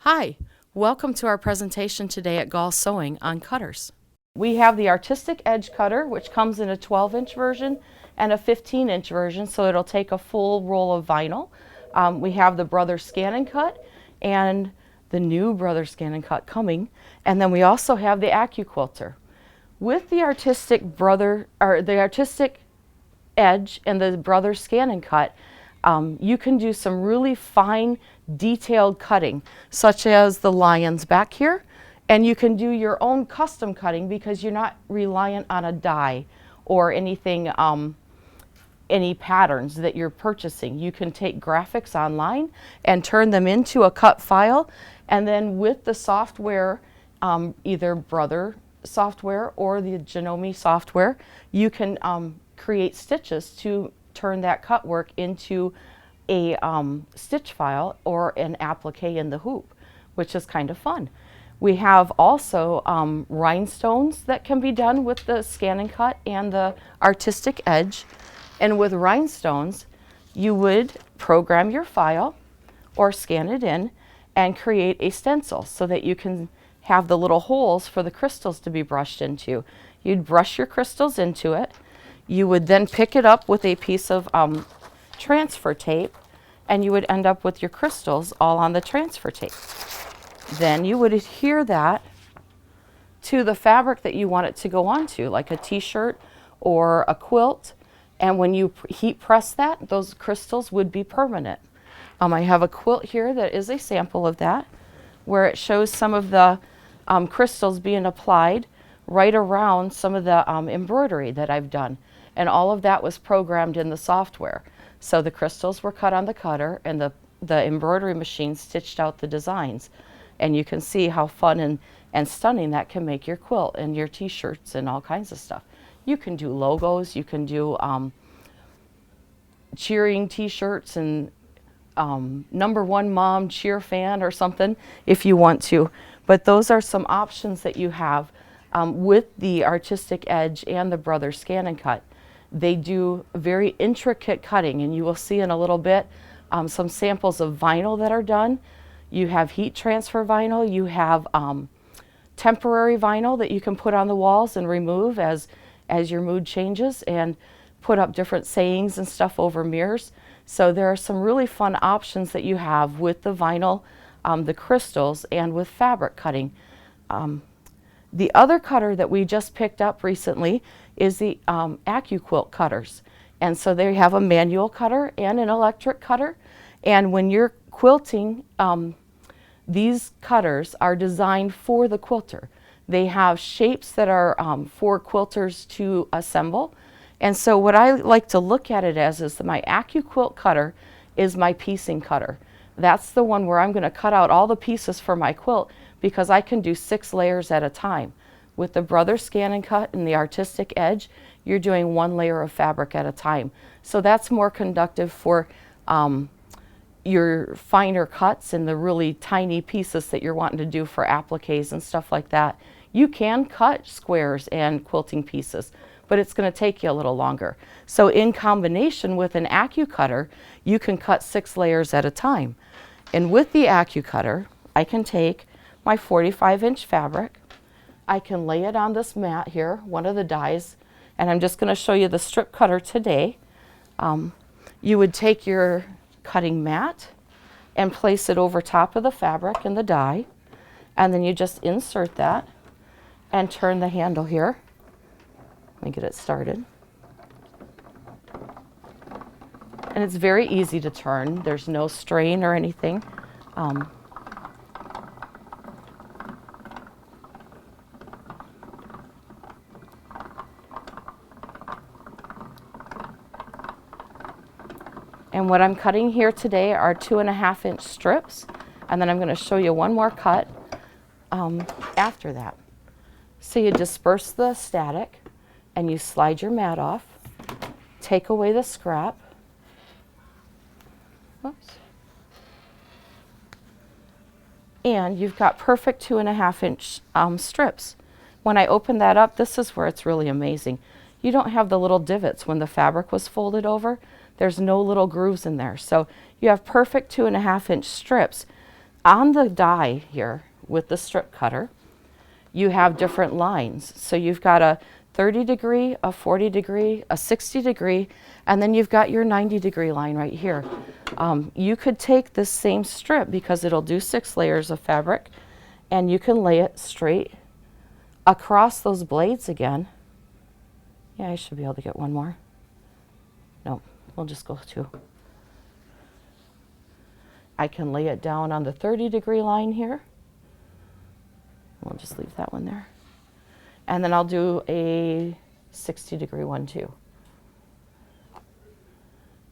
Hi, welcome to our presentation today at Gall Sewing on cutters. We have the Artistic Edge cutter, which comes in a 12-inch version and a 15-inch version, so it'll take a full roll of vinyl. We have the Brother Scan and Cut and the new Brother Scan and Cut coming, and then we also have the AccuQuilter. With the Artistic Edge and the Brother Scan and Cut, you can do some really fine detailed cutting, such as the lions back here, and you can do your own custom cutting because you're not reliant on a die or anything, any patterns that you're purchasing. You can take graphics online and turn them into a cut file, and then with the software, either Brother software or the Janome software, you can create stitches to turn that cut work into a stitch file or an applique in the hoop, which is kind of fun. We have also rhinestones that can be done with the Scan and Cut and the Artistic Edge. And with rhinestones, you would program your file or scan it in and create a stencil so that you can have the little holes for the crystals to be brushed into. You'd brush your crystals into it. You would then pick it up with a piece of transfer tape, and you would end up with your crystals all on the transfer tape. Then you would adhere that to the fabric that you want it to go onto, like a t-shirt or a quilt, and when you heat press that, those crystals would be permanent. I have a quilt here that is a sample of that, where it shows some of the crystals being applied right around some of the embroidery that I've done. And all of that was programmed in the software. So the crystals were cut on the cutter and the embroidery machine stitched out the designs. And you can see how fun and stunning that can make your quilt and your t-shirts and all kinds of stuff. You can do logos, you can do cheering t-shirts and #1 mom cheer fan or something if you want to. But those are some options that you have with the Artistic Edge and the Brother Scan and Cut. They do very intricate cutting, and you will see in a little bit some samples of vinyl that are done. You have heat transfer vinyl, you have temporary vinyl that you can put on the walls and remove as your mood changes, and put up different sayings and stuff over mirrors. So there are some really fun options that you have with the vinyl, the crystals, and with fabric cutting. The other cutter that we just picked up recently is the AccuQuilt cutters. And so they have a manual cutter and an electric cutter. And when you're quilting, these cutters are designed for the quilter. They have shapes that are for quilters to assemble. And so what I like to look at it as is that my AccuQuilt cutter is my piecing cutter. That's the one where I'm going to cut out all the pieces for my quilt, because I can do 6 layers at a time. With the Brother Scan and Cut and the Artistic Edge, you're doing 1 layer of fabric at a time. So that's more conducive for your finer cuts and the really tiny pieces that you're wanting to do for appliques and stuff like that. You can cut squares and quilting pieces, but it's going to take you a little longer. So in combination with an AccuCutter, you can cut 6 layers at a time. And with the AccuCutter, I can take my 45-inch fabric, I can lay it on this mat here, one of the dies, and I'm just going to show you the strip cutter today. You would take your cutting mat and place it over top of the fabric and the die, and then you just insert that and turn the handle here. Let me get it started. And it's very easy to turn. There's no strain or anything. And what I'm cutting here today are 2.5-inch strips, and then I'm going to show you one more cut after that. So you disperse the static, and you slide your mat off, take away the scrap. Whoops. And you've got perfect 2.5-inch strips. When I open that up, this is where it's really amazing. You don't have the little divots when the fabric was folded over. There's no little grooves in there. So you have perfect 2.5-inch strips. on the die here with the strip cutter, you have different lines. So you've got a 30 degree, a 40 degree, a 60 degree, and then you've got your 90 degree line right here. You could take this same strip, because it'll do 6 layers of fabric, and you can lay it straight across those blades again. Yeah, I should be able to get one more. No, we'll just go 2. I can lay it down on the 30 degree line here. We'll just leave that one there. And then I'll do a 60 degree one too.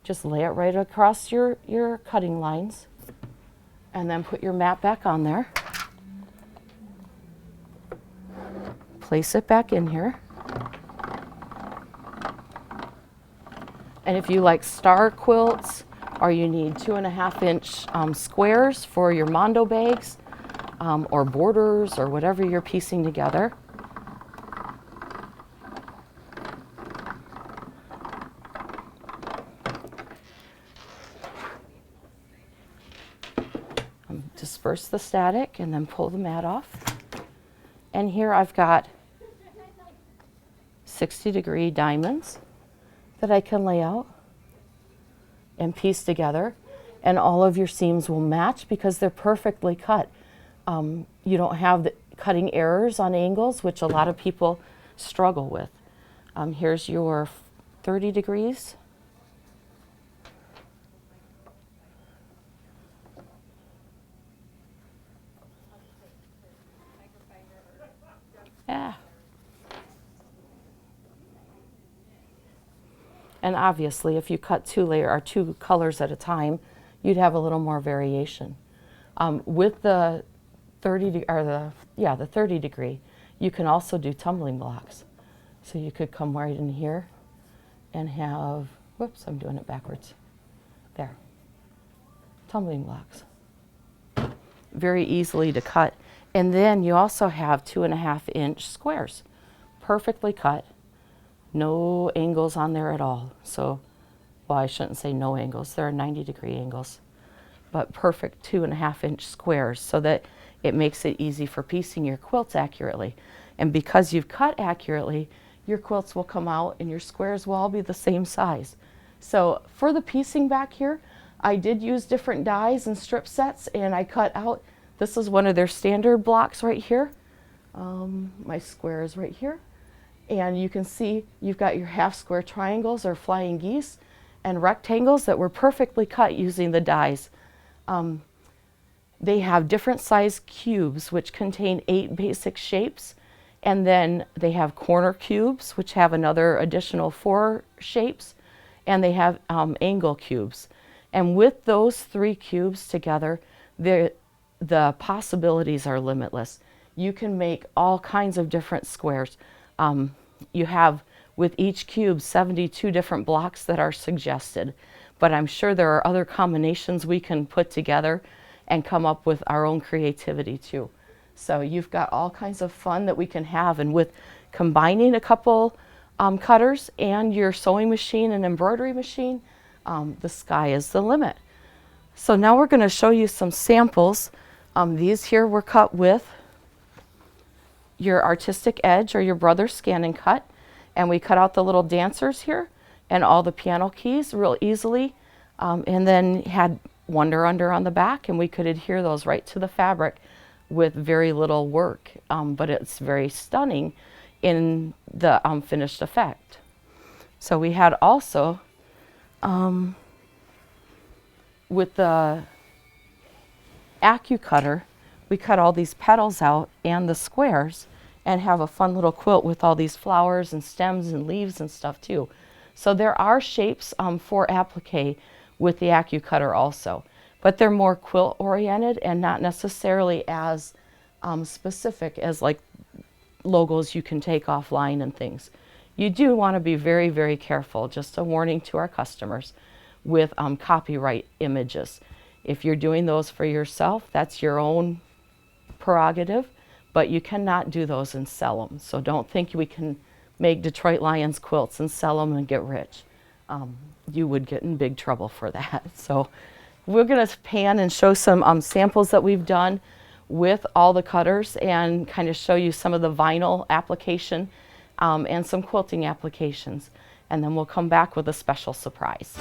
Just lay it right across your cutting lines, and then put your mat back on there. Place it back in here. And if you like star quilts, or you need 2.5-inch squares for your Mondo bags, or borders, or whatever you're piecing together, disperse the static and then pull the mat off. And here I've got 60 degree diamonds that I can lay out and piece together, and all of your seams will match because they're perfectly cut. You don't have the cutting errors on angles, which a lot of people struggle with. Here's your 30 degrees. Yeah. And obviously, if you cut 2 colors at a time, you'd have a little more variation. With the 30 degree, you can also do tumbling blocks. So you could come right in here and have, whoops, I'm doing it backwards. There, tumbling blocks. Very easily to cut. And then you also have 2.5-inch squares, perfectly cut, no angles on there at all. So, well, I shouldn't say no angles, there are 90 degree angles, but perfect 2.5-inch squares, so that it makes it easy for piecing your quilts accurately. And because you've cut accurately, your quilts will come out and your squares will all be the same size. So for the piecing back here, I did use different dies and strip sets, and I cut out, this is one of their standard blocks right here. My square is right here. And you can see you've got your half square triangles or flying geese and rectangles that were perfectly cut using the dies. They have different size cubes which contain 8 basic shapes, and then they have corner cubes which have another additional 4 shapes, and they have angle cubes. And with those 3 cubes together, the possibilities are limitless. You can make all kinds of different squares. You have, with each cube, 72 different blocks that are suggested, but I'm sure there are other combinations we can put together and come up with our own creativity too. So you've got all kinds of fun that we can have, and with combining a couple cutters and your sewing machine and embroidery machine, the sky is the limit. So now we're going to show you some samples. These here were cut with your artistic edge or your brother's scan and cut, and we cut out the little dancers here and all the piano keys real easily, and then had Wonder Under on the back, and we could adhere those right to the fabric with very little work, but it's very stunning in the finished effect. So we had also with the Cutter, we cut all these petals out and the squares and have a fun little quilt with all these flowers and stems and leaves and stuff too. So there are shapes for applique with the Cutter also, but they're more quilt oriented and not necessarily as specific as like logos you can take offline and things. You do want to be very, very careful, just a warning to our customers, with copyright images. If you're doing those for yourself, that's your own prerogative, but you cannot do those and sell them. So don't think we can make Detroit Lions quilts and sell them and get rich. You would get in big trouble for that. So We're going to pan and show some samples that we've done with all the cutters and kind of show you some of the vinyl application and some quilting applications. And then we'll come back with a special surprise.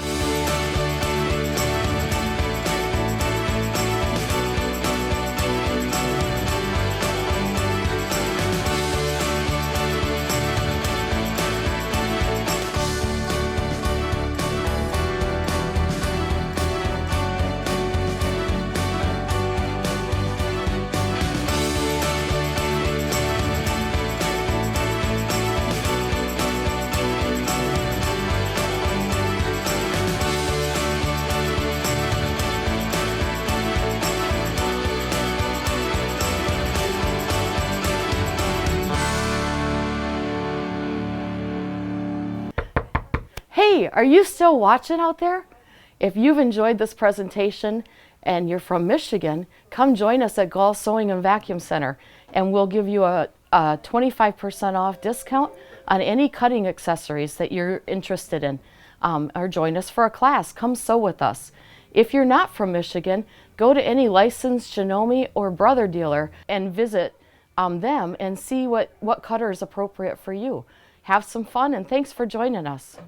Hey, are you still watching out there? If you've enjoyed this presentation and you're from Michigan, come join us at Gall Sewing and Vacuum Center and we'll give you a 25% off discount on any cutting accessories that you're interested in. Or join us for a class. Come sew with us. If you're not from Michigan, go to any licensed Janome or Brother dealer and visit them and see what cutter is appropriate for you. Have some fun and thanks for joining us.